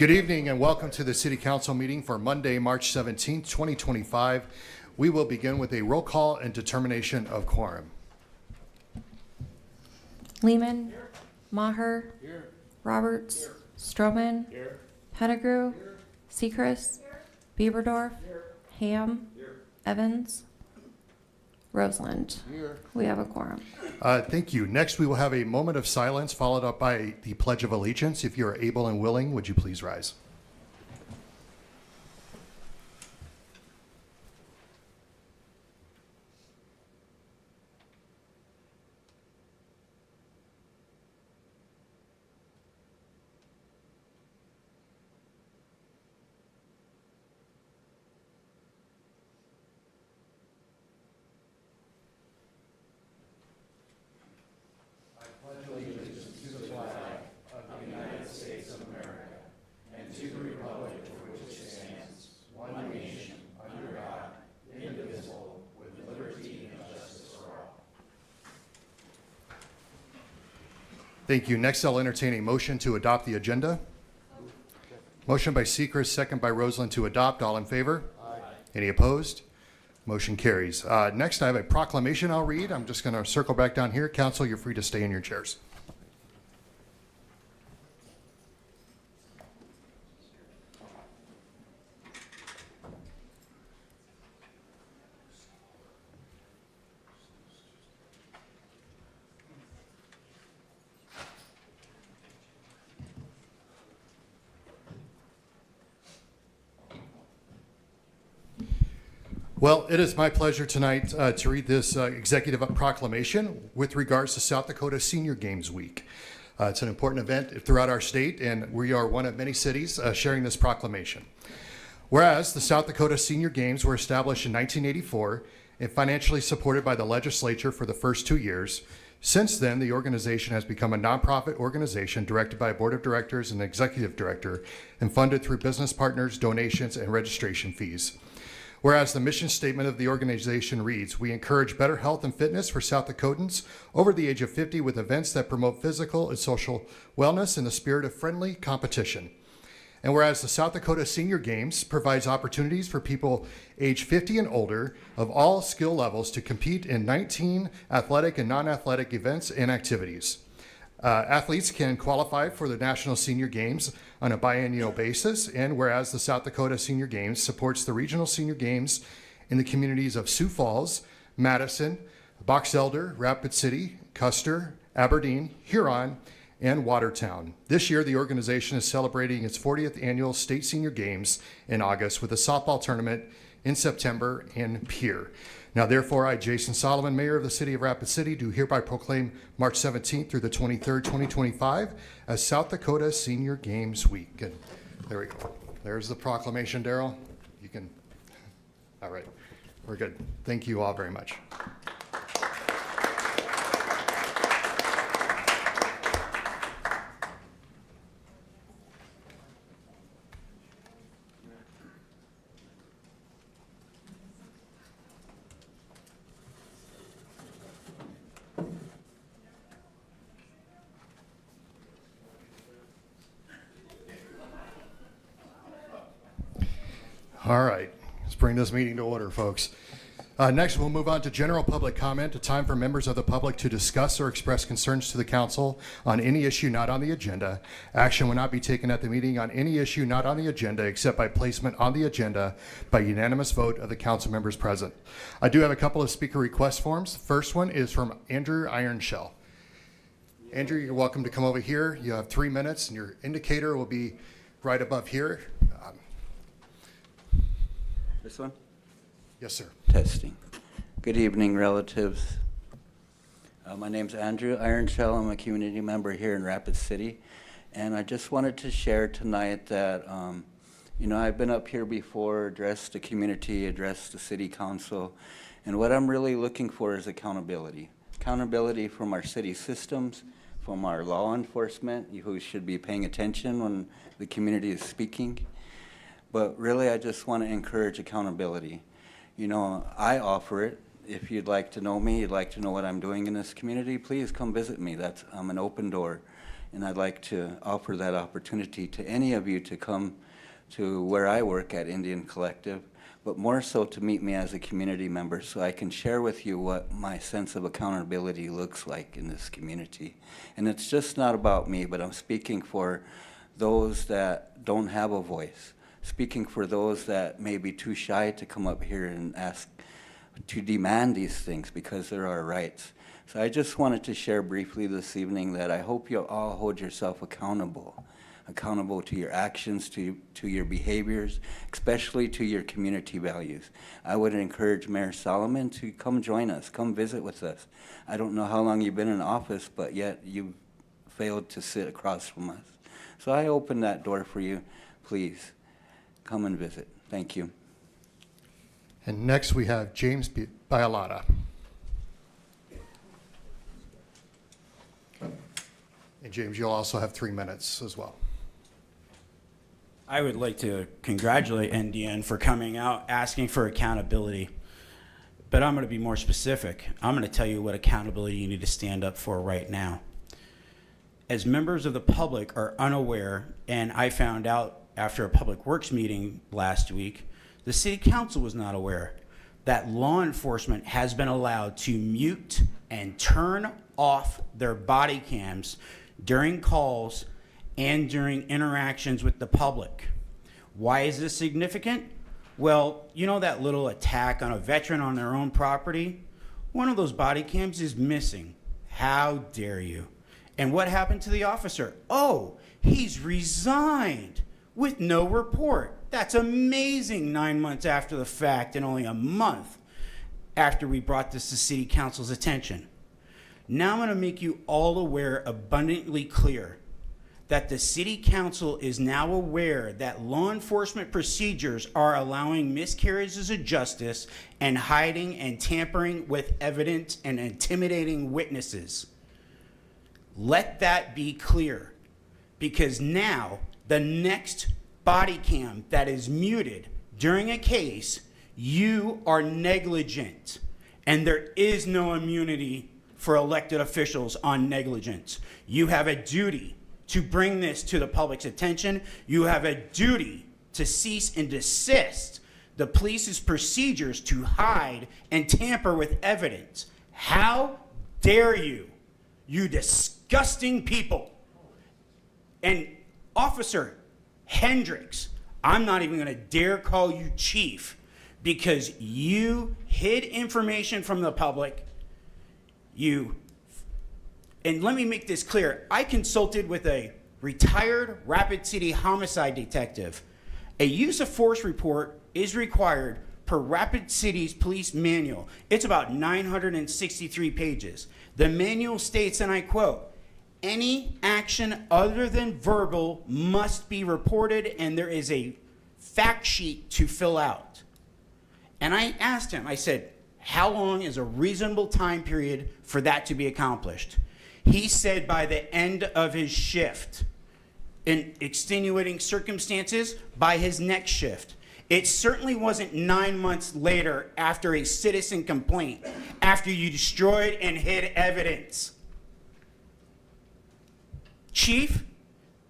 Good evening and welcome to the City Council meeting for Monday, March 17th, 2025. We will begin with a roll call and determination of quorum. Lehman, here. Maher, here. Roberts, here. Stroman, here. Pettigrew, here. Sechrist, here. Bieberdorf, here. Ham, here. Evans, Roseland. Here. We have a quorum. Thank you. Next, we will have a moment of silence followed up by the Pledge of Allegiance. If you are able and willing, would you please rise? Thank you. Next, I'll entertain a motion to adopt the agenda. Motion by Sechrist, second by Roseland to adopt. All in favor? Aye. Any opposed? Motion carries. Next, I have a proclamation I'll read. I'm just going to circle back down here. Council, you're free to stay in your chairs. Well, it is my pleasure tonight to read this executive proclamation with regards to South Dakota Senior Games Week. It's an important event throughout our state, and we are one of many cities sharing this proclamation. Whereas the South Dakota Senior Games were established in 1984 and financially supported by the legislature for the first 2 years, since then the organization has become a nonprofit organization directed by a board of directors and executive director and funded through business partners, donations, and registration fees. Whereas the mission statement of the organization reads, we encourage better health and fitness for South Dakotans over the age of 50 with events that promote physical and social wellness in the spirit of friendly competition. And whereas the South Dakota Senior Games provides opportunities for people age 50 and older of all skill levels to compete in 19 athletic and non-athletic events and activities. Athletes can qualify for the National Senior Games on a biennial basis, and whereas the South Dakota Senior Games supports the regional senior games in the communities of Sioux Falls, Madison, Box Elder, Rapid City, Custer, Aberdeen, Huron, and Watertown. This year, the organization is celebrating its 40th annual State Senior Games in August with a softball tournament in September in Pierre. Now, therefore, I, Jason Solomon, Mayor of the City of Rapid City, do hereby proclaim March 17th through the 23rd, 2025 as South Dakota Senior Games Week. And there we go. There's the proclamation, Daryl. You can, all right, we're good. Thank you all very much. All right, let's bring this meeting to order, folks. Next, we'll move on to general public comment, a time for members of the public to discuss or express concerns to the council on any issue not on the agenda. Action will not be taken at the meeting on any issue not on the agenda except by placement on the agenda by unanimous vote of the council members present. I do have a couple of speaker request forms. The first one is from Andrew Ironshell. Andrew, you're welcome to come over here. You have 3 minutes, and your indicator will be right above here. This one? Yes, sir. Testing. Good evening, relatives. My name's Andrew Ironshell. I'm a community member here in Rapid City. And I just wanted to share tonight that, I've been up here before, addressed the community, addressed the city council. And what I'm really looking for is accountability. Accountability from our city systems, from our law enforcement, who should be paying attention when the community is speaking. But really, I just want to encourage accountability. I offer it. If you'd like to know me, you'd like to know what I'm doing in this community, please come visit me. I'm an open door. And I'd like to offer that opportunity to any of you to come to where I work at Indian Collective, but more so to meet me as a community member so I can share with you what my sense of accountability looks like in this community. And it's just not about me, but I'm speaking for those that don't have a voice, speaking for those that may be too shy to come up here and ask to demand these things because they're our rights. So I just wanted to share briefly this evening that I hope you'll all hold yourself accountable to your actions, to your behaviors, especially to your community values. I would encourage Mayor Solomon to come join us, come visit with us. I don't know how long you've been in office, but yet you failed to sit across from us. So I open that door for you. Please come and visit. Thank you. And next we have James Bialotta. And James, you'll also have 3 minutes as well. I would like to congratulate NDN for coming out asking for accountability. But I'm going to be more specific. I'm going to tell you what accountability you need to stand up for right now. As members of the public are unaware, and I found out after a public works meeting last week, the city council was not aware that law enforcement has been allowed to mute and turn off their body cams during calls and during interactions with the public. Why is this significant? Well, you know that little attack on a veteran on their own property? One of those body cams is missing. How dare you? And what happened to the officer? Oh, he's resigned with no report. That's amazing 9 months after the fact and only a month after we brought this to city council's attention. Now I'm going to make you all aware, abundantly clear, that the city council is now aware that law enforcement procedures are allowing miscarriages of justice and hiding and tampering with evidence and intimidating witnesses. Let that be clear, because now the next body cam that is muted during a case, you are negligent, and there is no immunity for elected officials on negligence. You have a duty to bring this to the public's attention. You have a duty to cease and desist the police's procedures to hide and tamper with evidence. How dare you, you disgusting people. And Officer Hendricks, I'm not even gonna dare call you chief because you hid information from the public. And let me make this clear. I consulted with a retired Rapid City homicide detective. A use of force report is required per Rapid City's police manual. It's about 963 pages. The manual states, and I quote, "Any action other than verbal must be reported, and there is a fact sheet to fill out." And I asked him, I said, how long is a reasonable time period for that to be accomplished? He said by the end of his shift. In extenuating circumstances, by his next shift. It certainly wasn't 9 months later after a citizen complaint, after you destroyed and hid evidence. Chief,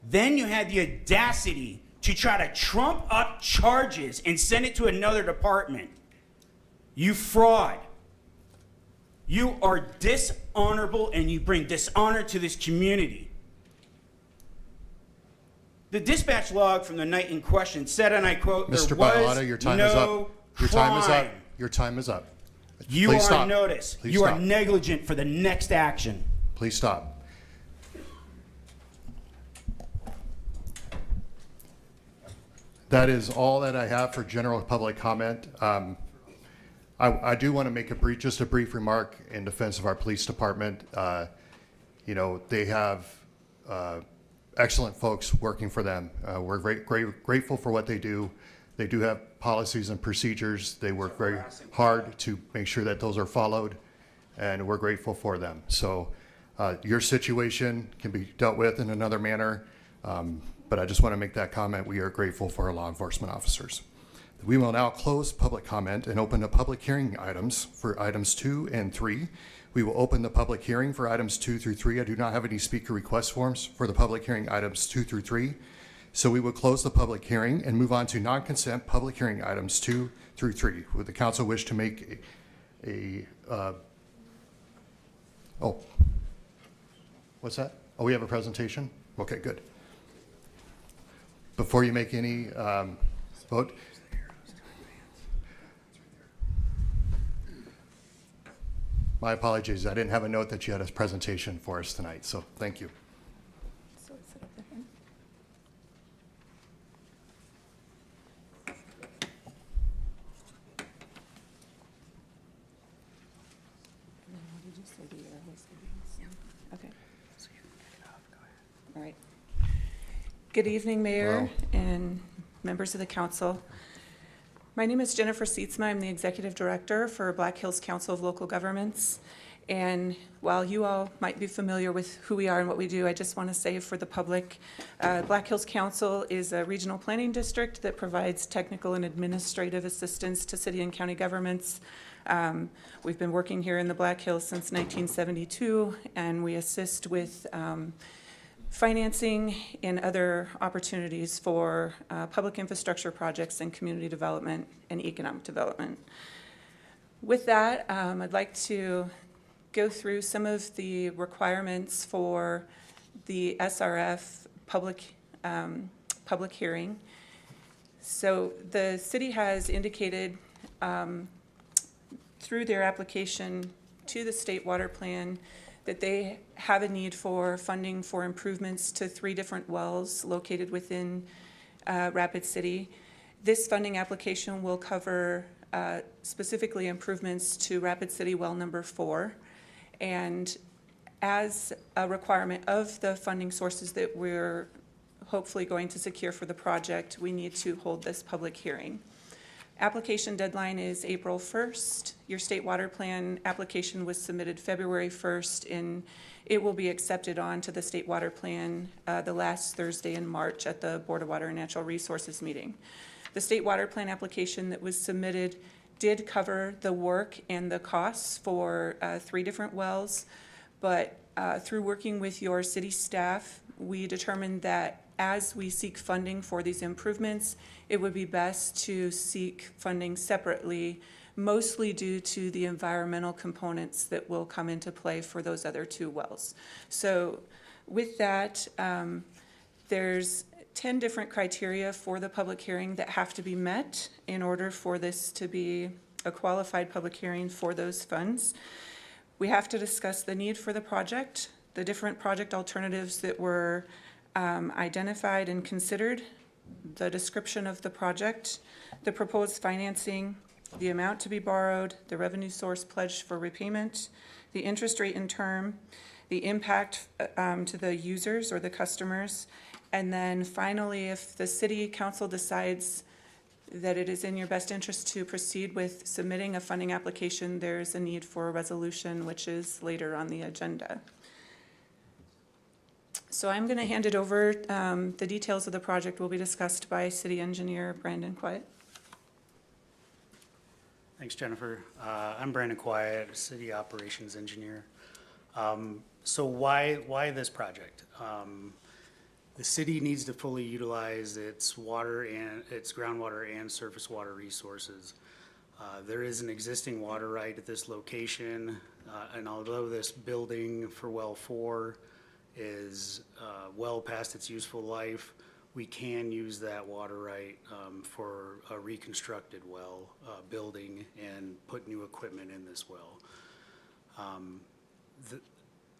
then you had the audacity to try to trump up charges and send it to another department. You fraud. You are dishonorable and you bring dishonor to this community. The dispatch log from the night in question said, and I quote, Mr. "There was Bialotta, your time is no up. Your time is up. crime." Your time is up. You Please are stop. on notice. Please You stop. are negligent for the next action. Please stop. That is all that I have for general public comment. I do want to make just a brief remark in defense of our police department. They have excellent folks working for them. We're grateful for what they do. They do have policies and procedures. They work very hard to make sure that those are followed, and we're grateful for them. So your situation can be dealt with in another manner, but I just want to make that comment. We are grateful for our law enforcement officers. We will now close public comment and open the public hearing items for items 2 and 3. We will open the public hearing for items 2 through 3. I do not have any speaker request forms for the public hearing items 2 through 3. So we will close the public hearing and move on to non-consent public hearing items 2 through 3. Would the council wish to make what's that? Oh, we have a presentation? Okay, good. Before you make any vote, my apologies. I didn't have a note that you had a presentation for us tonight, so thank you. Okay. All right. Good evening, Mayor and members of the council. My name is Jennifer Seatsma. I'm the Executive Director for Black Hills Council of Local Governments. And while you all might be familiar with who we are and what we do, I just want to say for the public, Black Hills Council is a regional planning district that provides technical and administrative assistance to city and county governments. We've been working here in the Black Hills since 1972, and we assist with financing and other opportunities for public infrastructure projects and community development and economic development. With that, I'd like to go through some of the requirements for the SRF public hearing. So the city has indicated through their application to the state water plan that they have a need for funding for improvements to 3 different wells located within Rapid City. This funding application will cover specifically improvements to Rapid City well number 4. And as a requirement of the funding sources that we're hopefully going to secure for the project, we need to hold this public hearing. Application deadline is April 1st. Your state water plan application was submitted February 1st, and it will be accepted on to the state water plan the last Thursday in March at the Board of Water and Natural Resources meeting. The state water plan application that was submitted did cover the work and the costs for 3 different wells, but through working with your city staff, we determined that as we seek funding for these improvements, it would be best to seek funding separately, mostly due to the environmental components that will come into play for those other 2 wells. So with that, there's 10 different criteria for the public hearing that have to be met in order for this to be a qualified public hearing for those funds. We have to discuss the need for the project, the different project alternatives that were identified and considered, the description of the project, the proposed financing, the amount to be borrowed, the revenue source pledged for repayment, the interest rate and term, the impact to the users or the customers, and then finally, if the city council decides that it is in your best interest to proceed with submitting a funding application, there's a need for a resolution, which is later on the agenda. So I'm going to hand it over. The details of the project will be discussed by City Engineer Brandon Quiet. Thanks, Jennifer. I'm Brandon Quiet, City Operations Engineer. So why this project? The city needs to fully utilize its water and its groundwater and surface water resources. There is an existing water right at this location, and although this building for well 4 is well past its useful life, we can use that water right for a reconstructed well building and put new equipment in this well.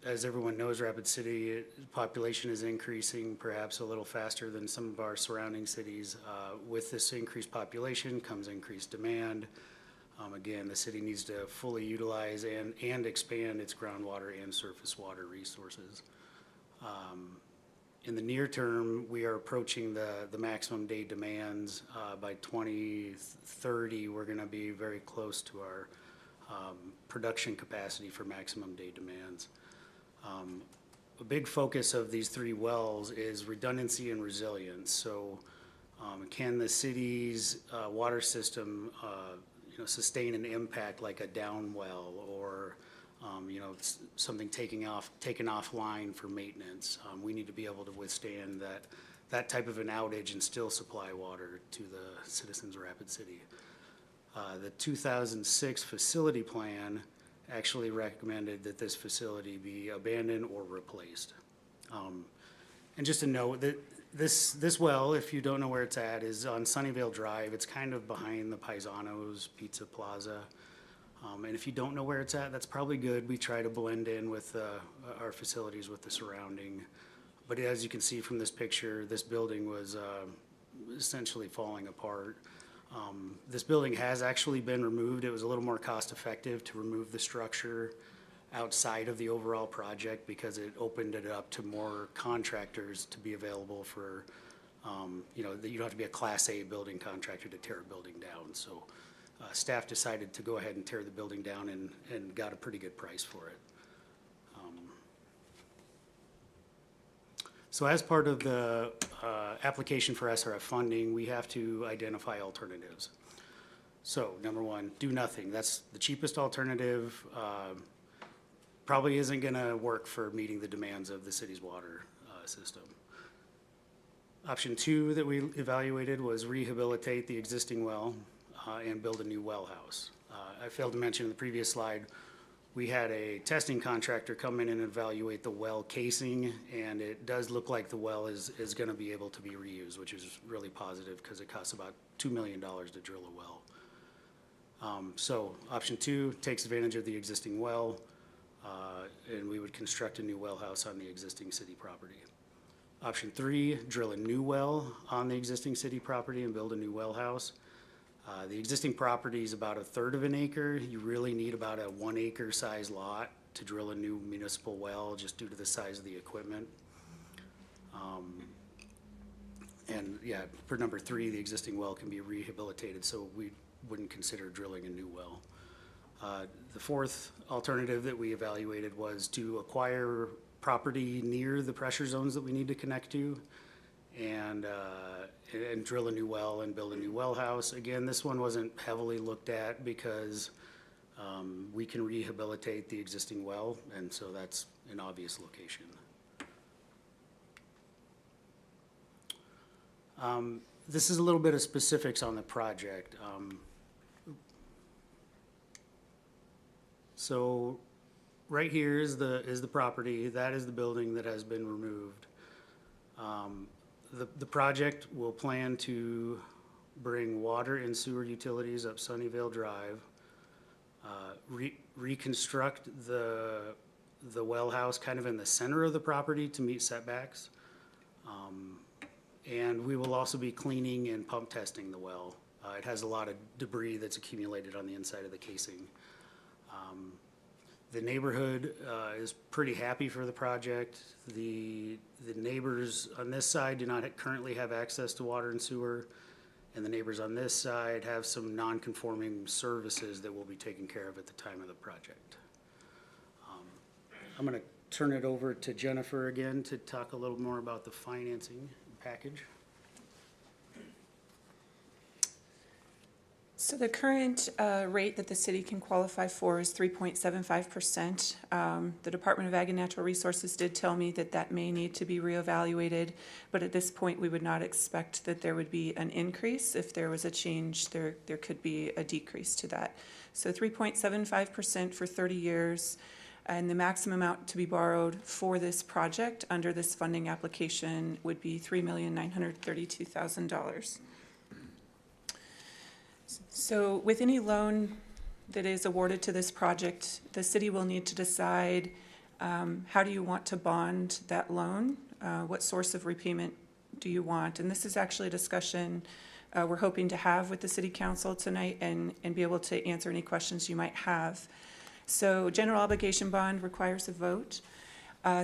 As everyone knows, Rapid City population is increasing perhaps a little faster than some of our surrounding cities. With this increased population comes increased demand. Again, the city needs to fully utilize and expand its groundwater and surface water resources. In the near term, we are approaching the maximum day demands. By 2030, we're going to be very close to our production capacity for maximum day demands. A big focus of these 3 wells is redundancy and resilience. So Can the city's water system, sustain an impact like a down well or, something taken offline for maintenance? We need to be able to withstand that type of an outage and still supply water to the citizens of Rapid City. The 2006 facility plan actually recommended that this facility be abandoned or replaced. And just to note that this well, if you don't know where it's at, is on Sunnyvale Drive. It's kind of behind the Paisanos Pizza Plaza. And if you don't know where it's at, that's probably good. We try to blend in with our facilities with the surrounding. But as you can see from this picture, this building was essentially falling apart. This building has actually been removed. It was a little more cost effective to remove the structure outside of the overall project because it opened it up to more contractors to be available for, you don't have to be a Class A building contractor to tear a building down. So staff decided to go ahead and tear the building down and got a pretty good price for it. So as part of the application for SRF funding, we have to identify alternatives. So number one, do nothing. That's the cheapest alternative. Probably isn't gonna work for meeting the demands of the city's water system. Option two that we evaluated was rehabilitate the existing well and build a new well house. I failed to mention in the previous slide, we had a testing contractor come in and evaluate the well casing, and it does look like the well is gonna be able to be reused, which is really positive because it costs about $2 million to drill a well. So option two takes advantage of the existing well, and we would construct a new well house on the existing city property. Option three, drill a new well on the existing city property and build a new well house. The existing property is about 1/3 of an acre. You really need about a 1 acre size lot to drill a new municipal well just due to the size of the equipment. And yeah, for number three, the existing well can be rehabilitated, so we wouldn't consider drilling a new well. The fourth alternative that we evaluated was to acquire property near the pressure zones that we need to connect to and drill a new well and build a new well house. Again, this one wasn't heavily looked at because we can rehabilitate the existing well, and so that's an obvious location. This is a little bit of specifics on the project. So right here is the property. That is the building that has been removed. The project will plan to bring water and sewer utilities up Sunnyvale Drive, reconstruct the well house kind of in the center of the property to meet setbacks. And we will also be cleaning and pump testing the well. It has a lot of debris that's accumulated on the inside of the casing. The neighborhood is pretty happy for the project. The neighbors on this side do not currently have access to water and sewer, and the neighbors on this side have some non-conforming services that will be taken care of at the time of the project. I'm gonna turn it over to Jennifer again to talk a little more about the financing package. So the current rate that the city can qualify for is 3.75%. The Department of Ag and Natural Resources did tell me that that may need to be reevaluated, but at this point, we would not expect that there would be an increase. If there was a change, there could be a decrease to that. So 3.75% for 30 years, and the maximum amount to be borrowed for this project under this funding application would be $3,932,000. So with any loan that is awarded to this project, the city will need to decide how do you want to bond that loan? What source of repayment do you want? And this is actually a discussion we're hoping to have with the city council tonight and be able to answer any questions you might have. So general obligation bond requires a vote.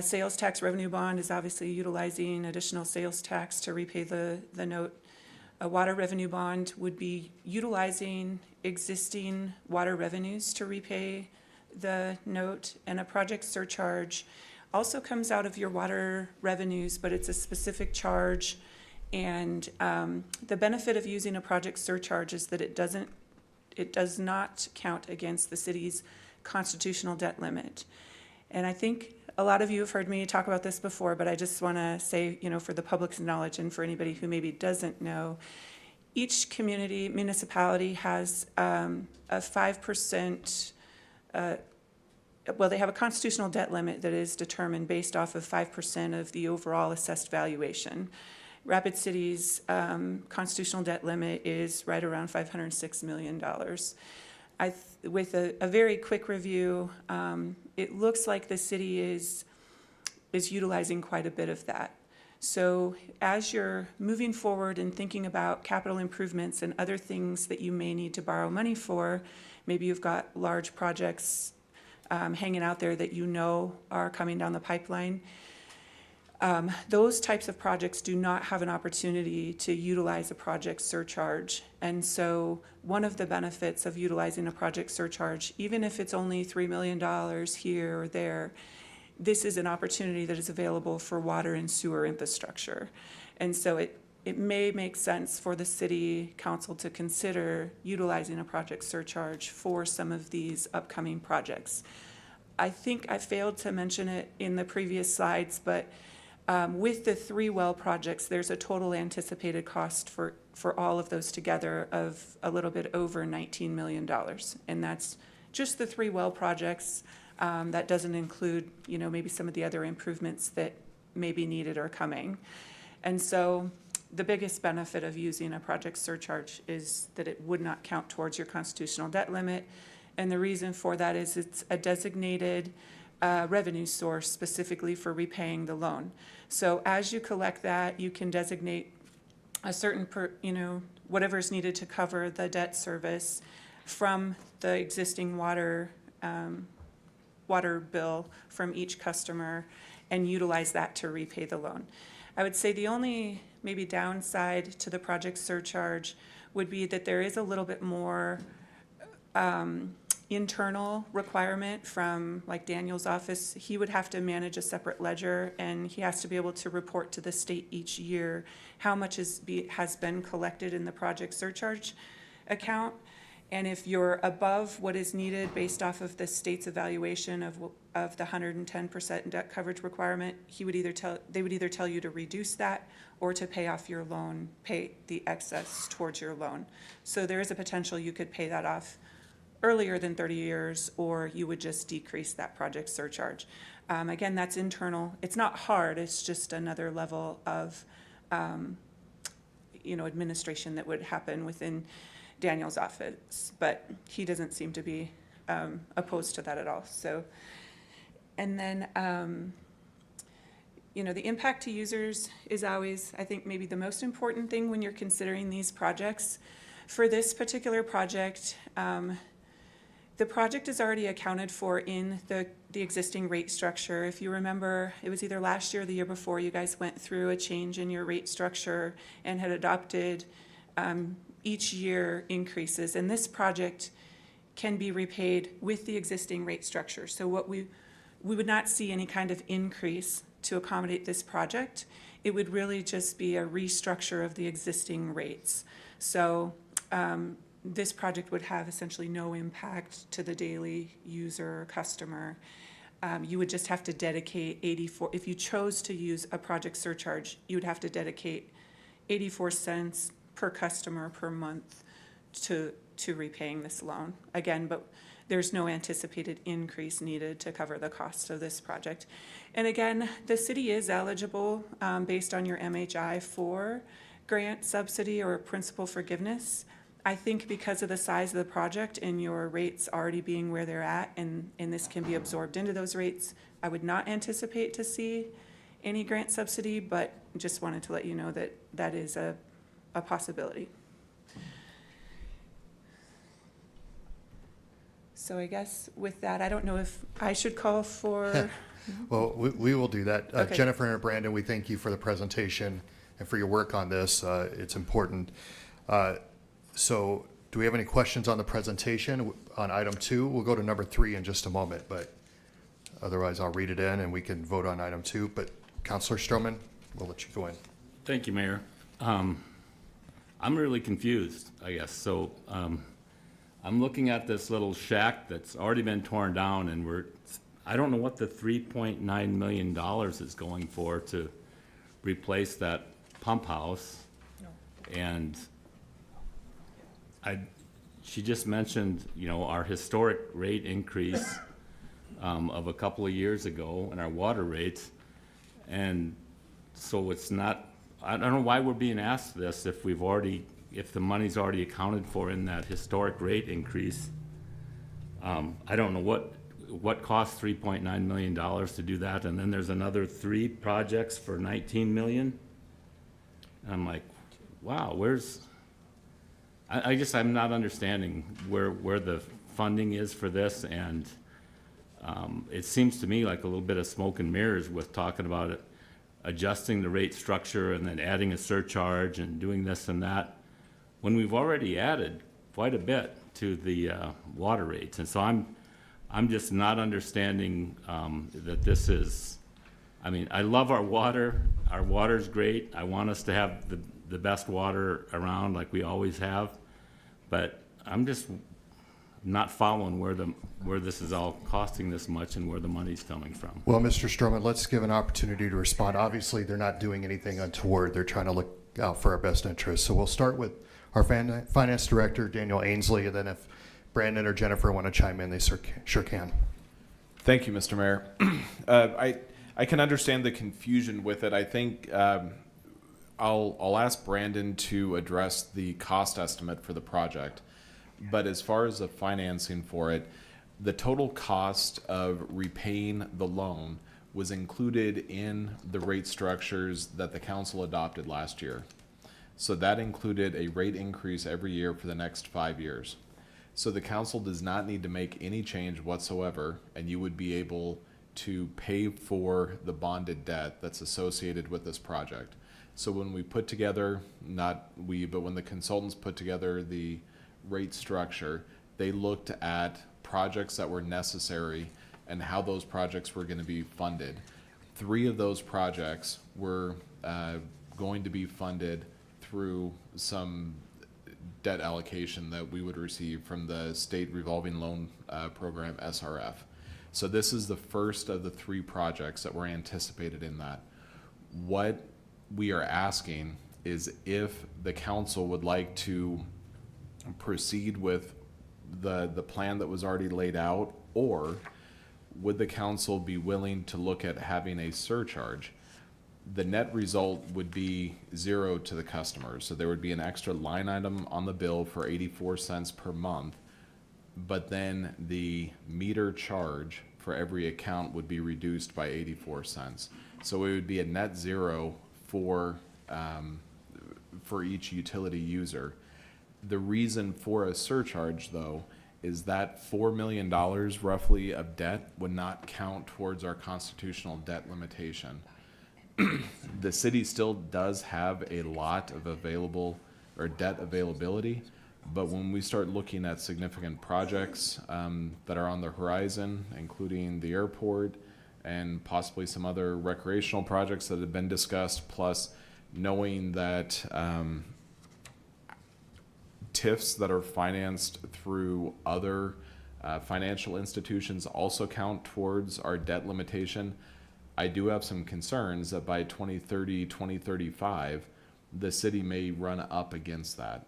Sales tax revenue bond is obviously utilizing additional sales tax to repay the note. A water revenue bond would be utilizing existing water revenues to repay the note, and a project surcharge also comes out of your water revenues, but it's a specific charge, And the benefit of using a project surcharge is that it does not count against the city's constitutional debt limit. And I think a lot of you have heard me talk about this before, but I just want to say, for the public's knowledge and for anybody who maybe doesn't know, each municipality has a 5%, they have a constitutional debt limit that is determined based off of 5% of the overall assessed valuation. Rapid City's constitutional debt limit is right around $506 million. With a very quick review, it looks like the city is utilizing quite a bit of that. So as you're moving forward and thinking about capital improvements and other things that you may need to borrow money for, maybe you've got large projects hanging out there that are coming down the pipeline. Those types of projects do not have an opportunity to utilize a project surcharge. And so one of the benefits of utilizing a project surcharge, even if it's only $3 million here or there, this is an opportunity that is available for water and sewer infrastructure. And so it may make sense for the city council to consider utilizing a project surcharge for some of these upcoming projects. I think I failed to mention it in the previous slides, but with the 3 well projects, there's a total anticipated cost for all of those together of a little bit over $19 million. And that's just the 3 well projects. That doesn't include, maybe some of the other improvements that may be needed or coming. And so the biggest benefit of using a project surcharge is that it would not count towards your constitutional debt limit. And the reason for that is it's a designated revenue source specifically for repaying the loan. So as you collect that, you can designate a certain, whatever is needed to cover the debt service from the existing water bill from each customer and utilize that to repay the loan. I would say the only maybe downside to the project surcharge would be that there is a little bit more internal requirement from like Daniel's office. He would have to manage a separate ledger, and he has to be able to report to the state each year how much has been collected in the project surcharge account. And if you're above what is needed based off of the state's evaluation of the 110% debt coverage requirement, they would either tell you to reduce that or to pay off your loan, pay the excess towards your loan. So there is a potential you could pay that off earlier than 30 years, or you would just decrease that project surcharge. Again, that's internal. It's not hard. It's just another level of, administration that would happen within Daniel's office, but he doesn't seem to be opposed to that at all. So, and then, the impact to users is always, I think, maybe the most important thing when you're considering these projects. For this particular project, the project is already accounted for in the existing rate structure. If you remember, it was either last year or the year before, you guys went through a change in your rate structure and had adopted each year increases. And this project can be repaid with the existing rate structure. So what we would not see any kind of increase to accommodate this project. It would really just be a restructure of the existing rates. So this project would have essentially no impact to the daily user or customer. You would just have to dedicate 84, if you chose to use a project surcharge, you would have to dedicate 84 cents per customer per month to repaying this loan. Again, but there's no anticipated increase needed to cover the cost of this project. And again, the city is eligible based on your MHI for grant subsidy or principal forgiveness. I think because of the size of the project and your rates already being where they're at, and this can be absorbed into those rates, I would not anticipate to see any grant subsidy, but just wanted to let you know that that is a possibility. So I guess with that, I don't know if I should call for... Well, we will do that. Okay. Jennifer and Brandon, we thank you for the presentation and for your work on this. It's important. So do we have any questions on the presentation on item 2? We'll go to number 3 in just a moment, but otherwise I'll read it in and we can vote on item 2. But Councilor Stroman, we'll let you go in. Thank you, Mayor. I'm really confused, I guess. So I'm looking at this little shack that's already been torn down, and I don't know what the $3.9 million is going for to replace that pump house. And she just mentioned, our historic rate increase of a couple of years ago in our water rates. And so it's not, I don't know why we're being asked this if the money's already accounted for in that historic rate increase. I don't know what costs $3.9 million to do that, and then there's another 3 projects for $19 million. And I'm like, wow, I guess I'm not understanding where the funding is for this, and it seems to me like a little bit of smoke and mirrors with talking about it, adjusting the rate structure and then adding a surcharge and doing this and that, when we've already added quite a bit to the water rates. And so I'm just not understanding that this is, I love our water. Our water's great. I want us to have the best water around like we always have. But I'm just not following where this is all costing this much and where the money's coming from. Well, Mr. Stroman, let's give an opportunity to respond. Obviously, they're not doing anything untoward. They're trying to look out for our best interests. So we'll start with our finance director, Daniel Ainsley, and then if Brandon or Jennifer want to chime in, they sure can. Thank you, Mr. Mayor. I can understand the confusion with it. I think I'll ask Brandon to address the cost estimate for the project. But as far as the financing for it, the total cost of repaying the loan was included in the rate structures that the council adopted last year. So that included a rate increase every year for the next 5 years. So the council does not need to make any change whatsoever, and you would be able to pay for the bonded debt that's associated with this project. So when we put together, not we, but when the consultants put together the rate structure, they looked at projects that were necessary and how those projects were going to be funded. 3 of those projects were going to be funded through some debt allocation that we would receive from the state revolving loan program, SRF. So this is the first of the 3 projects that were anticipated in that. What we are asking is if the council would like to proceed with the plan that was already laid out, or would the council be willing to look at having a surcharge? The net result would be 0 to the customers. So there would be an extra line item on the bill for 84 cents per month, but then the meter charge for every account would be reduced by 84 cents. So it would be a net 0 for each utility user. The reason for a surcharge, though, is that $4 million roughly of debt would not count towards our constitutional debt limitation. The city still does have a lot of available or debt availability, but when we start looking at significant projects that are on the horizon, including the airport and possibly some other recreational projects that have been discussed, plus knowing that TIFs that are financed through other financial institutions also count towards our debt limitation, I do have some concerns that by 2030, 2035, the city may run up against that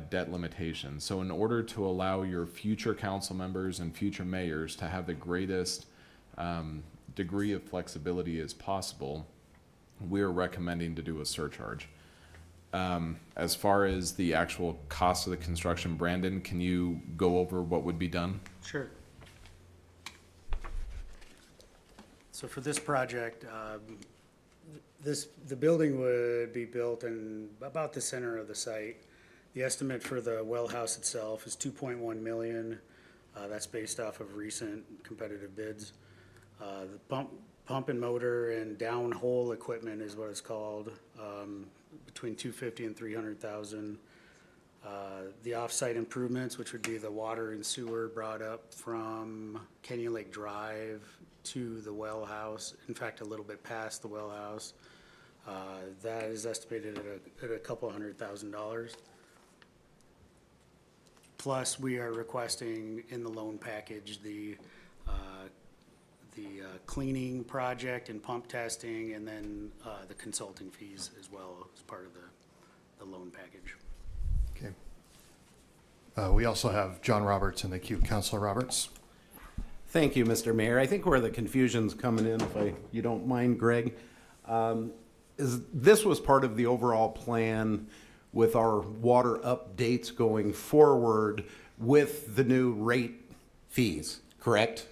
debt limitation. So in order to allow your future council members and future mayors to have the greatest degree of flexibility as possible, we're recommending to do a surcharge. As far as the actual cost of the construction, Brandon, can you go over what would be done? Sure. So for this project, the building would be built in about the center of the site. The estimate for the well house itself is 2.1 million. That's based off of recent competitive bids. The pump and motor and downhole equipment is what it's called, between 250 and 300,000. The off-site improvements, which would be the water and sewer brought up from Canyon Lake Drive to the well house, in fact, a little bit past the well house. That is estimated at a couple $100,000. Plus, we are requesting in the loan package the cleaning project and pump testing, and then the consulting fees as well as part of the loan package. Okay. We also have John Roberts in the queue. Councilor Roberts. Thank you, Mr. Mayor. I think where the confusion's coming in, you don't mind, Greg, is this was part of the overall plan with our water updates going forward with the new rate fees, correct?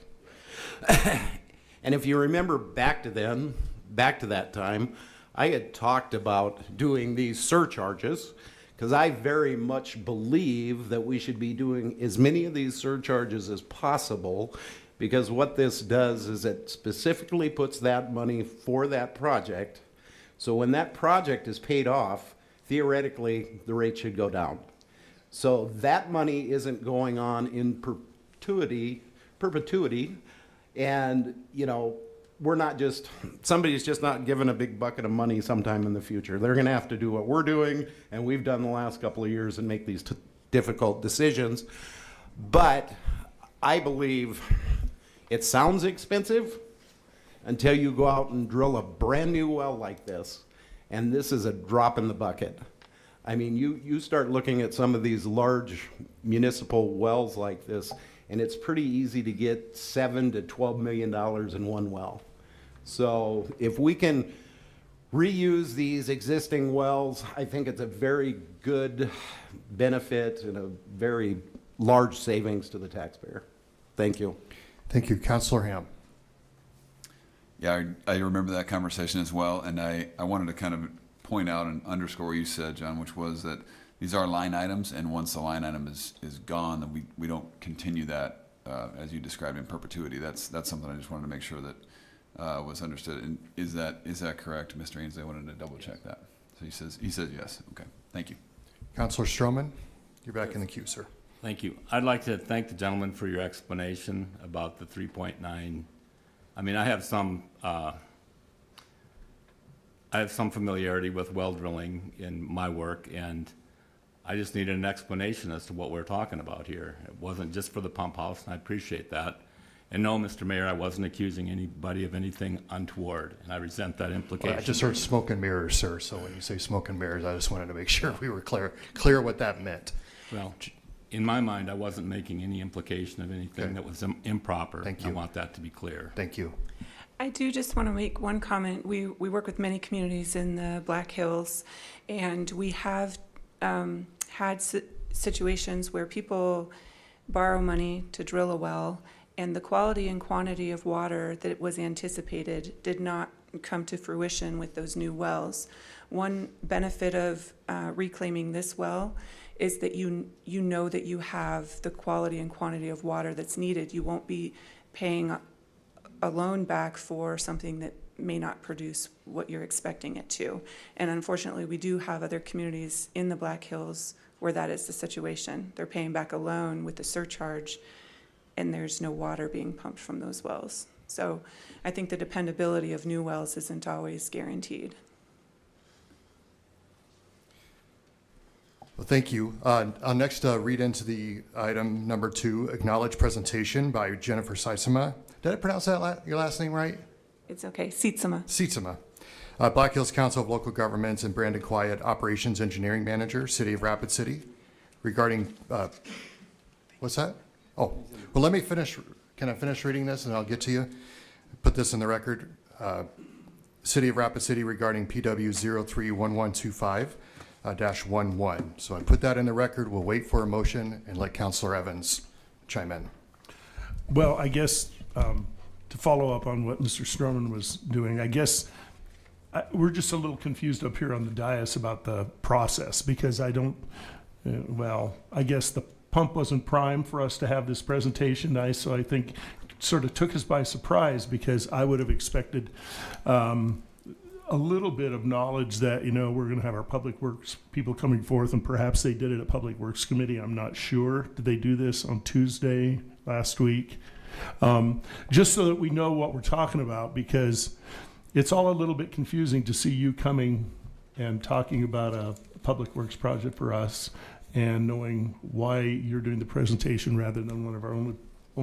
And if you remember back to that time, I had talked about doing these surcharges because I very much believe that we should be doing as many of these surcharges as possible, because what this does is it specifically puts that money for that project. So when that project is paid off, theoretically, the rate should go down. So that money isn't going on in perpetuity, and, you know, somebody's just not given a big bucket of money sometime in the future. They're gonna have to do what we're doing, and we've done the last couple of years, and make these difficult decisions. But I believe it sounds expensive until you go out and drill a brand new well like this, and this is a drop in the bucket. I mean, you start looking at some of these large municipal wells like this, and it's pretty easy to get $7 to $12 million in one well. So if we can reuse these existing wells, I think it's a very good benefit and a very large savings to the taxpayer. Thank you. Thank you. Councilor Ham. Yeah, I remember that conversation as well, and I wanted to kind of point out and underscore what you said, John, which was that these are line items, and once the line item is gone, then we don't continue that as you described in perpetuity. That's something I just wanted to make sure that was understood. And is that correct, Mr. Ainsley? I wanted to double check that. So he says yes. Okay, thank you. Councilor Stroman, you're back in the queue, sir. Thank you. I'd like to thank the gentleman for your explanation about the 3.9. I mean, I have some familiarity with well drilling in my work, and I just needed an explanation as to what we're talking about here. It wasn't just for the pump house, and I appreciate that. And no, Mr. Mayor, I wasn't accusing anybody of anything untoward, and I resent that implication. Well, I just heard smoke and mirrors, sir. So when you say smoke and mirrors, I just wanted to make sure we were clear what that meant. Well, in my mind, I wasn't making any implication of anything that was improper. Thank you. I want that to be clear. Thank you. I do just want to make one comment. We work with many communities in the Black Hills, and we have had situations where people borrow money to drill a well, and the quality and quantity of water that was anticipated did not come to fruition with those new wells. One benefit of reclaiming this well is that you know that you have the quality and quantity of water that's needed. You won't be paying a loan back for something that may not produce what you're expecting it to. And unfortunately, we do have other communities in the Black Hills where that is the situation. They're paying back a loan with the surcharge, and there's no water being pumped from those wells. So I think the dependability of new wells isn't always guaranteed. Well, thank you. I'll next read into the item number 2, acknowledge presentation by Jennifer Seisema. Did I pronounce that your last name right? It's okay. Sietsema. Sietsema. Black Hills Council of Local Governments and Brandon Quiet, Operations Engineering Manager, City of Rapid City, regarding, what's that? Oh, well, let me finish. Can I finish reading this and I'll get to you? Put this in the record. City of Rapid City regarding PW 031125-11. So I put that in the record. We'll wait for a motion and let Councilor Evans chime in. Well, I guess to follow up on what Mr. Stroman was doing, I guess we're just a little confused up here on the dais about the process, because I don't, I guess the pump wasn't primed for us to have this presentation tonight, so I think it sort of took us by surprise, because I would have expected a little bit of knowledge that, we're going to have our Public Works people coming forth, and perhaps they did it at Public Works Committee. I'm not sure. Did they do this on Tuesday last week? Just so that we know what we're talking about, because it's all a little bit confusing to see you coming and talking about a public works project for us and knowing why you're doing the presentation rather than one of our own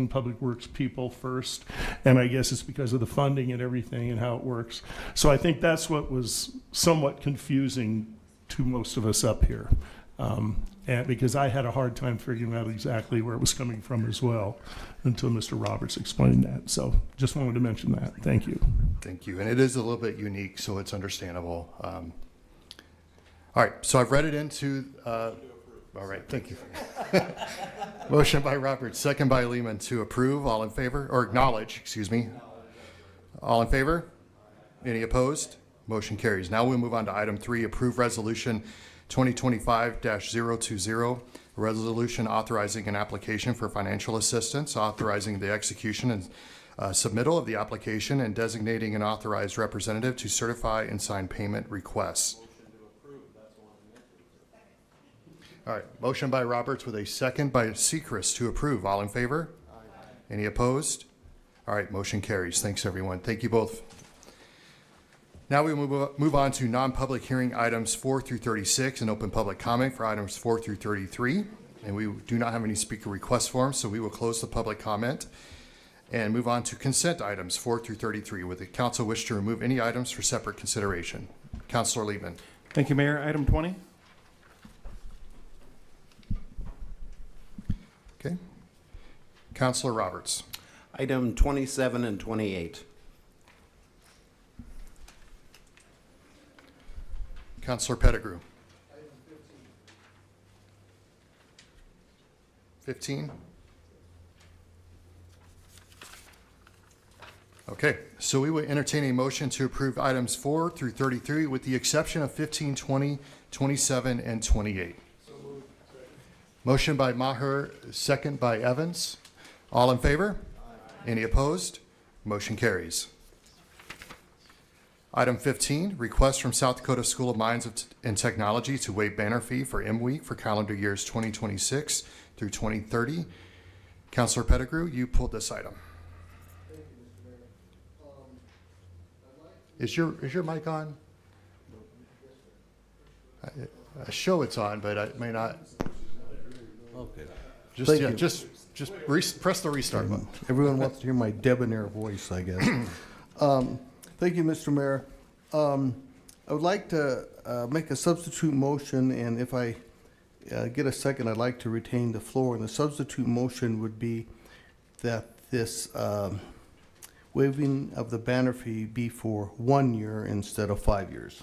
public works people first. And I guess it's because of the funding and everything and how it works. So I think that's what was somewhat confusing to most of us up here. And because I had a hard time figuring out exactly where it was coming from as well until Mr. Roberts explained that. So just wanted to mention that. Thank you. Thank you. And it is a little bit unique, so it's understandable. All right, so I've read it into, all right, thank you. Motion by Roberts, second by Lehman to approve. All in favor, or acknowledge, excuse me. All in favor? Any opposed? Motion carries. Now we'll move on to item 3, approve resolution 2025-020, a resolution authorizing an application for financial assistance, authorizing the execution and submittal of the application, and designating an authorized representative to certify and sign payment requests. All right, motion by Roberts with a second by Sechrist to approve. All in favor? Any opposed? All right, motion carries. Thanks, everyone. Thank you both. Now we move on to non-public hearing items 4 through 36 and open public comment for items 4 through 33. And we do not have any speaker request forms, so we will close the public comment and move on to consent items 4 through 33. Would the council wish to remove any items for separate consideration? Councilor Liebman. Thank you, Mayor. Item 20. Okay. Councilor Roberts. Item 27 and 28. Councilor Pettigrew. 15. Okay, so we will entertain a motion to approve items 4 through 33 with the exception of 15, 20, 27, and 28. Motion by Maher, second by Evans. All in favor? Any opposed? Motion carries. Item 15, request from South Dakota School of Mines and Technology to waive banner fee for M Week for calendar years 2026 through 2030. Councilor Pettigrew, you pulled this item. Thank you, Mr. Mayor. Is your mic on? I show it's on, but I may not. Okay. Just Thank yeah, you. just press the restart button. Everyone wants to hear my debonair voice, I guess. Thank you, Mr. Mayor. I would like to make a substitute motion, and if I get a second, I'd like to retain the floor. And the substitute motion would be that this waiving of the banner fee be for 1 year instead of 5 years.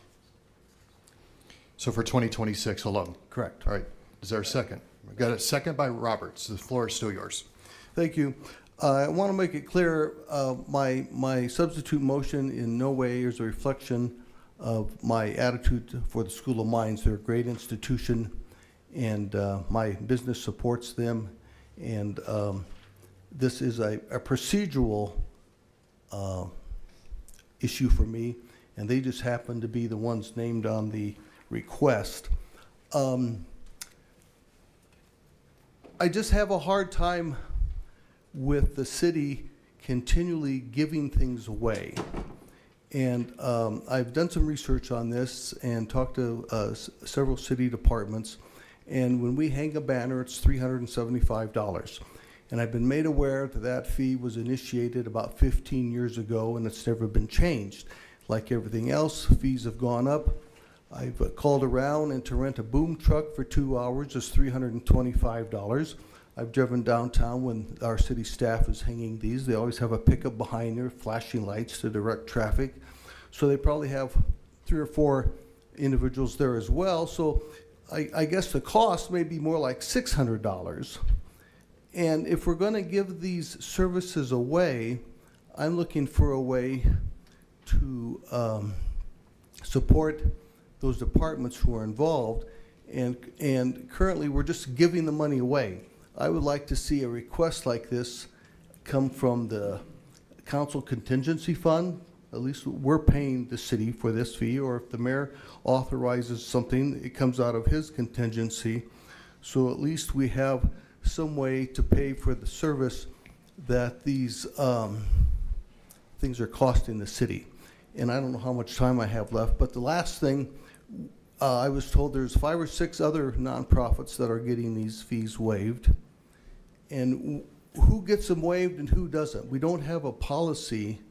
So for 2026 alone. Correct. All right. Is there a second? We got a second by Roberts. The floor is still yours. Thank you. I want to make it clear, my substitute motion in no way is a reflection of my attitude for the School of Mines. They're a great institution, and my business supports them. And this is a procedural issue for me, and they just happen to be the ones named on the request. I just have a hard time with the city continually giving things away. And I've done some research on this and talked to several city departments. And when we hang a banner, it's $375. And I've been made aware that that fee was initiated about 15 years ago, and it's never been changed. Like everything else, fees have gone up. I've called around, and to rent a boom truck for 2 hours is $325. I've driven downtown when our city staff is hanging these. They always have a pickup behind there, flashing lights to direct traffic. So they probably have 3 or 4 individuals there as well. So I guess the cost may be more like $600. And if we're going to give these services away, I'm looking for a way to support those departments who are involved. And currently, we're just giving the money away. I would like to see a request like this come from the council contingency fund. At least we're paying the city for this fee, or if the mayor authorizes something, it comes out of his contingency. So at least we have some way to pay for the service that these things are costing the city. and I don't know how much time I have left, but the last thing, I was told there's 5 or 6 other nonprofits that are getting these fees waived. And who gets them waived and who doesn't? We don't have a policy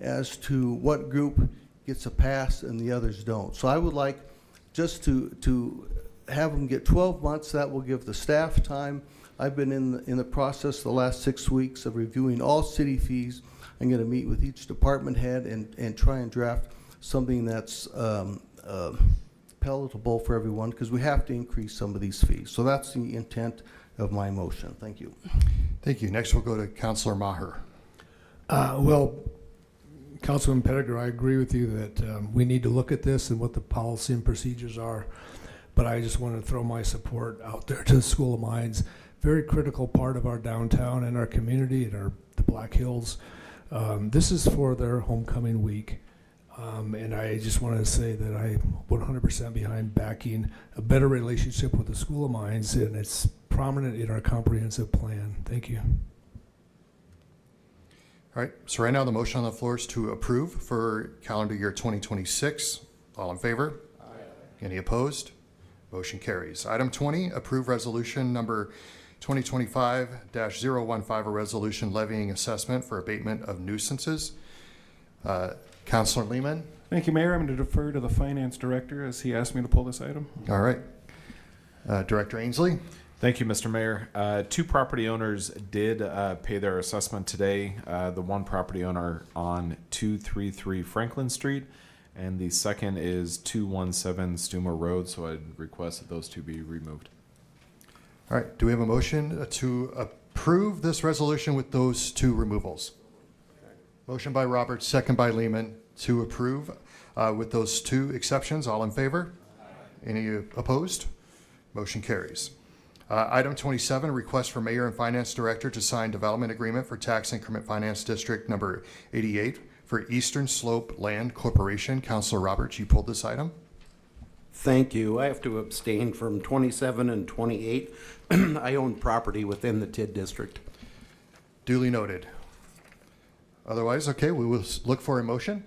as to what group gets a pass and the others don't. So I would like just to have them get 12 months. That will give the staff time. I've been in the process the last 6 weeks of reviewing all city fees. I'm going to meet with each department head and try and draft something that's palatable for everyone, because we have to increase some of these fees. So that's the intent of my motion. Thank you. Thank you. Next, we'll go to Councilor Maher. Well, Councilman Pettigrew, I agree with you that we need to look at this and what the policy and procedures are. But I just want to throw my support out there to the School of Mines. Very critical part of our downtown and our community and the Black Hills. This is for their homecoming week. And I just wanted to say that I'm 100% behind backing a better relationship with the School of Mines, and it's prominent in our comprehensive plan. Thank you. All right, so right now the motion on the floor is to approve for calendar year 2026. All in favor? Aye. Any opposed? Motion carries. Item 20, approve resolution number 2025-015, a resolution levying assessment for abatement of nuisances. Councilor Lehman. Thank you, Mayor. I'm going to defer to the Finance Director as he asked me to pull this item. All right. Director Ainsley. Thank you, Mr. Mayor. 2 property owners did pay their assessment today. The one property owner on 233 Franklin Street, and the second is 217 Stumer Road, so I'd request that those 2 be removed. All right, do we have a motion to approve this resolution with those 2 removals? Motion by Roberts, second by Lehman, to approve with those 2 exceptions. All in favor? Aye. Any opposed? Motion carries. Item 27, request for Mayor and Finance Director to sign development agreement for Tax Increment Finance District number 88 for Eastern Slope Land Corporation. Councilor Roberts, you pulled this item. Thank you. I have to abstain from 27 and 28. I own property within the TID district. Duly noted. Otherwise, okay, we will look for a motion.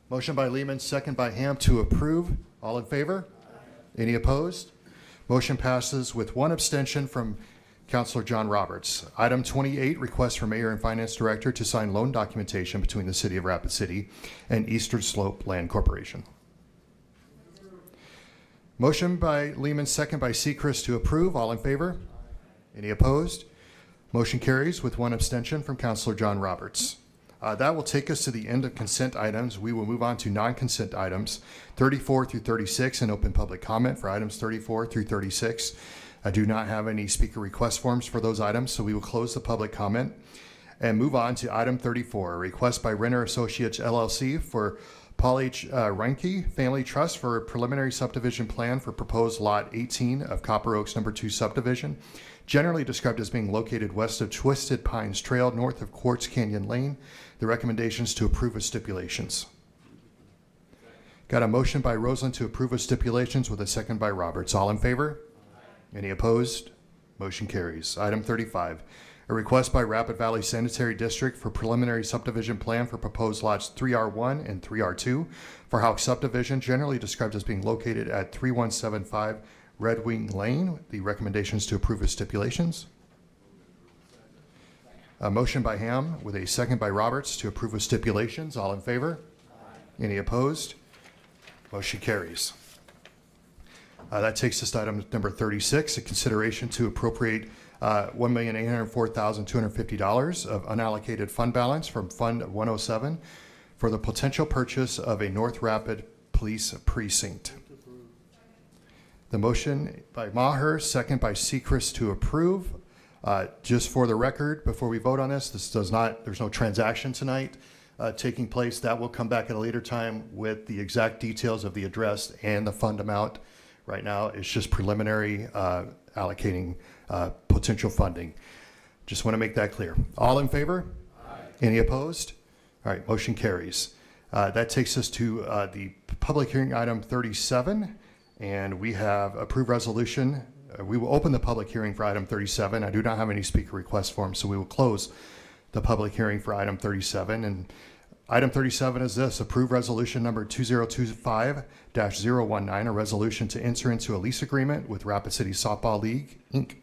Motion by Lehman, second by Ham to approve. All in favor? Any opposed? Motion passes with 1 abstention from Councilor John Roberts. Item 28, request for Mayor and Finance Director to sign loan documentation between the City of Rapid City and Eastern Slope Land Corporation. Motion by Lehman, second by Sechrist to approve. All in favor? Any opposed? Motion carries with 1 abstention from Councilor John Roberts. That will take us to the end of consent items. We will move on to non-consent items 34 through 36 and open public comment for items 34 through 36. I do not have any speaker request forms for those items, so we will close the public comment and move on to item 34, a request by Renner Associates LLC for Paul H. Reinke Family Trust for a preliminary subdivision plan for proposed lot 18 of Copper Oaks number 2 subdivision, generally described as being located west of Twisted Pines Trail, north of Quartz Canyon Lane. The recommendations to approve with stipulations. Got a motion by Roseland to approve with stipulations with a second by Roberts. All in favor? Any opposed? Motion carries. Item 35, a request by Rapid Valley Sanitary District for preliminary subdivision plan for proposed lots 3R1 and 3R2 for Houck subdivision, generally described as being located at 3175 Red Wing Lane. The recommendations to approve with stipulations. A motion by Ham with a second by Roberts to approve with stipulations. All in favor? Aye. Any opposed? Motion carries. That takes us to item number 36, a consideration to appropriate $1,804,250 of unallocated fund balance from Fund 107 for the potential purchase of a North Rapid Police Precinct. The motion by Maher, second by Sechrist to approve. Just for the record, before we vote on this, there's no transaction tonight taking place. That will come back at a later time with the exact details of the address and the fund amount. Right now, it's just preliminary allocating potential funding. Just want to make that clear. All in favor? Aye. Any opposed? All right, motion carries. That takes us to the public hearing item 37, and we have approved resolution. We will open the public hearing for item 37. I do not have any speaker request forms, so we will close the public hearing for item 37. And Item 37 is this: approve resolution number 2025-019, a resolution to enter into a lease agreement with Rapid City Softball League, Inc.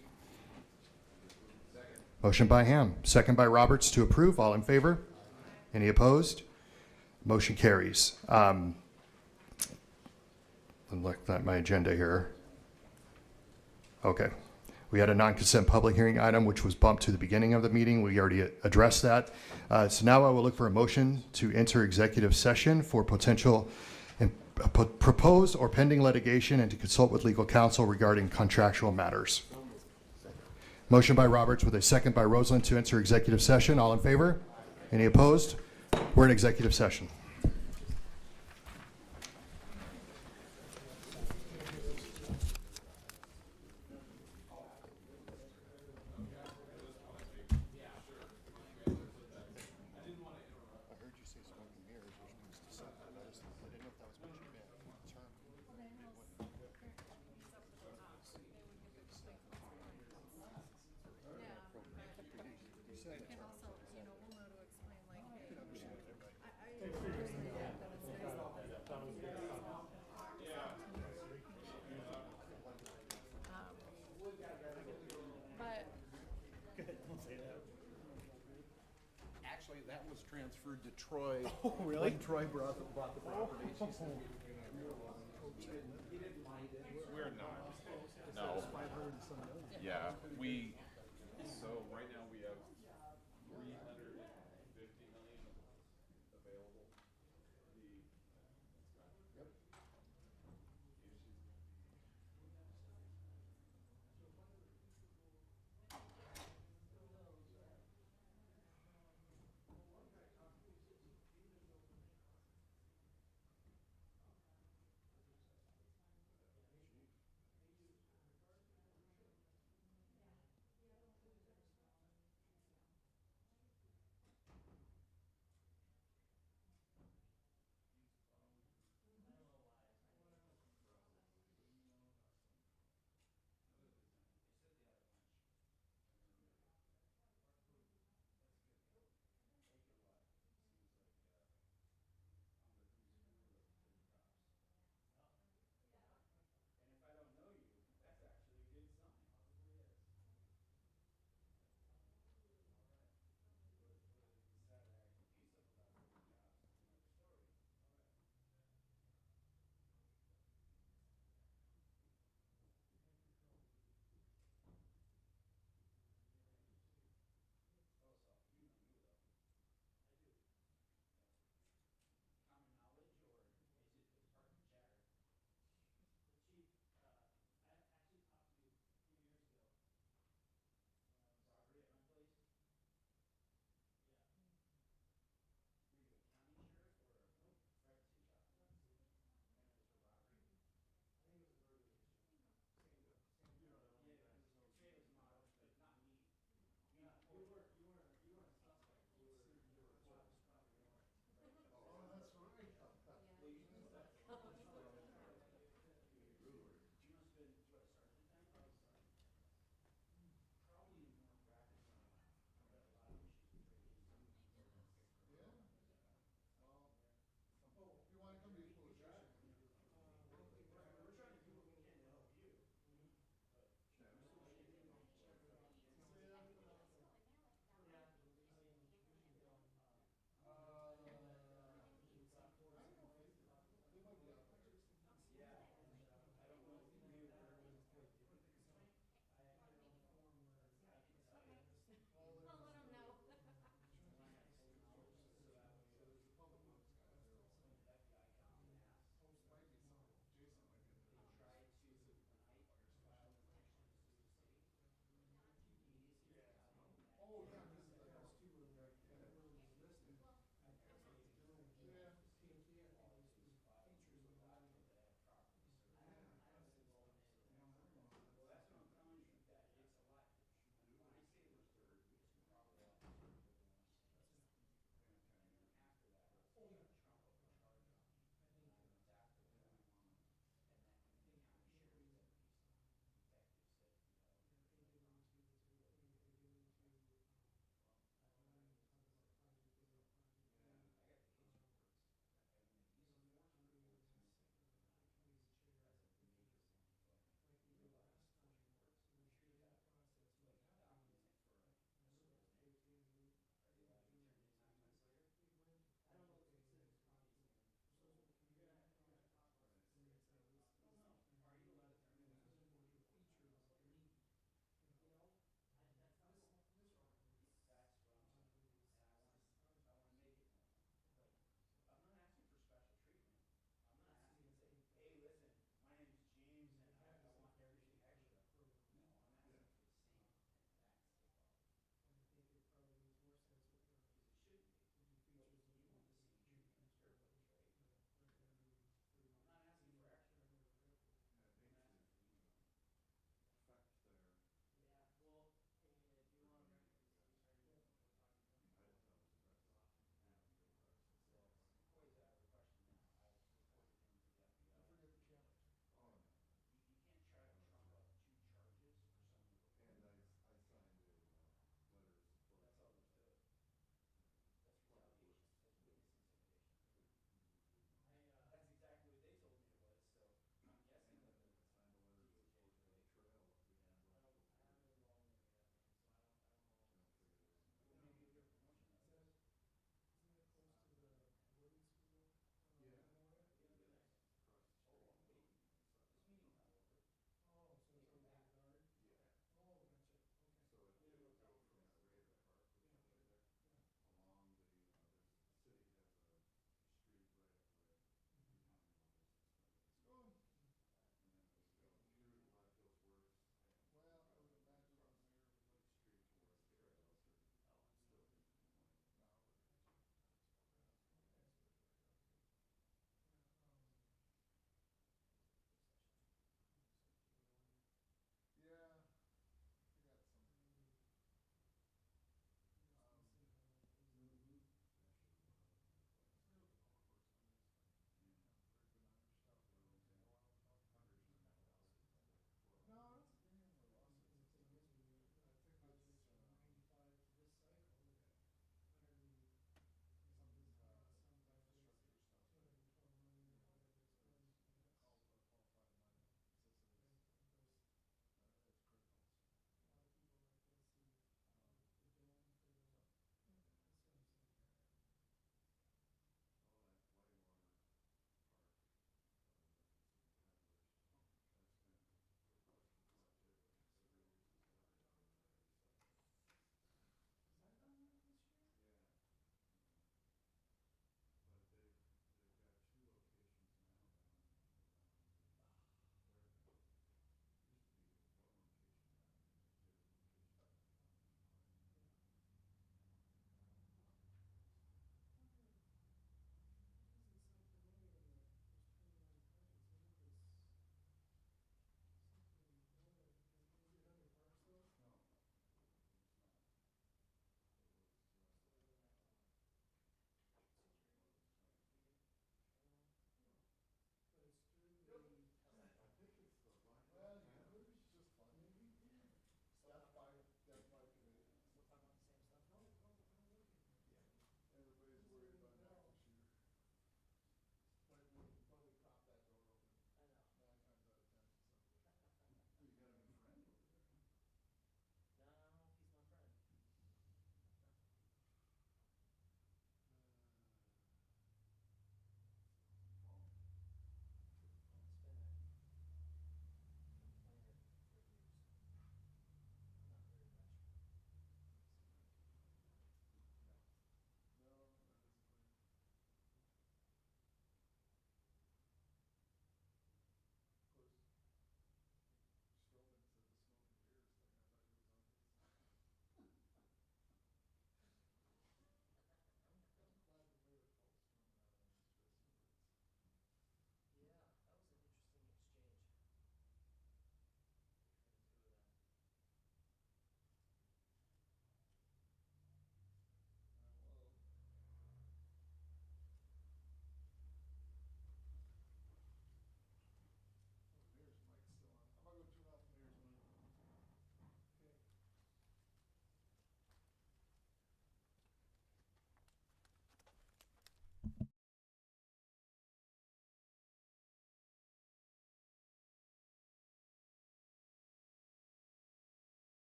Motion by Ham, second by Roberts to approve. All in favor? Any opposed? Motion carries. Look at my agenda here. Okay. We had a non-consent public hearing item, which was bumped to the beginning of the meeting. We already addressed that. So now I will look for a motion to enter executive session for potential proposed or pending litigation and to consult with legal counsel regarding contractual matters. Motion by Roberts with a second by Roseland to enter executive session. All in favor? Any opposed? We're in executive session. Actually, that was transferred to Troy. Oh, really? When Troy bought the property. She said, he didn't mind it. We're not. No. Yeah, so right now we have 350 million available.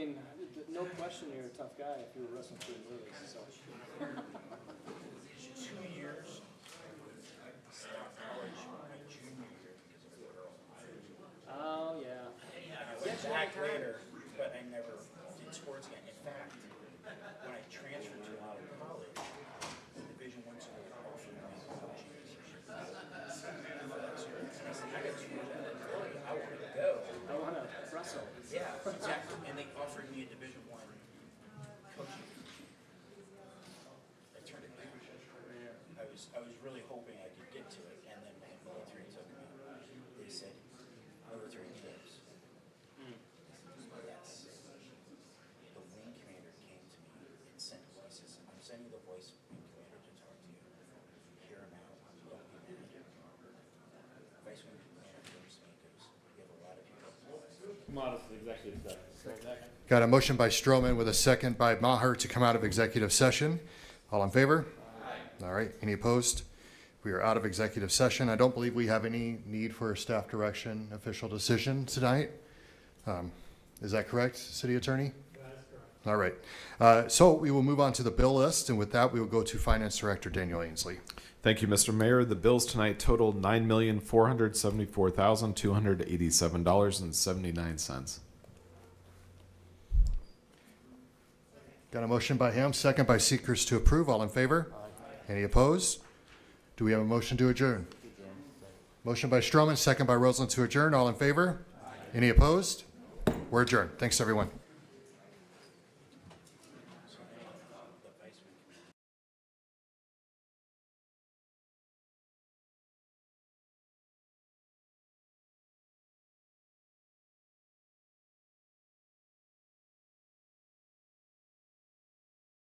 mean, no question you're a tough guy if you were wrestling through the movies, so. 2 years. I stopped college my junior year because of a girl. Oh, yeah. I went back later, but I never did sports again. In fact, when I transferred to out of college, the Division I school offered me coaching position. And I said, I got 2 years out of college. I want to go. I want to wrestle. Yeah, exactly. And they offered me a Division I coaching position. I turned it down. I was really hoping I could get to it, and then the military took me. They said, military trips. Yes. The wing commander came to me and sent voices. I'm sending the voice wing commander to talk to you. Hear him out. Don't be mad. Vice wing commander comes to me and goes, we have a lot of people. Come out of executive session. Got a motion by Stroman with a second by Maher to come out of executive session. All in favor? All right, any opposed? We are out of executive session. I don't believe we have any need for a staff direction official decision tonight. Is that correct, City Attorney? That is correct. All right. So we will move on to the bill list, and with that, we will go to Finance Director Daniel Ainsley. Thank you, Mr. Mayor. The bills tonight total $9,474,287.79. Got a motion by Ham, second by Seekers to approve. All in favor? Any opposed? Do we have a motion to adjourn? Motion by Stroman, second by Roseland to adjourn. All in favor? Any opposed? We're adjourned. Thanks, everyone.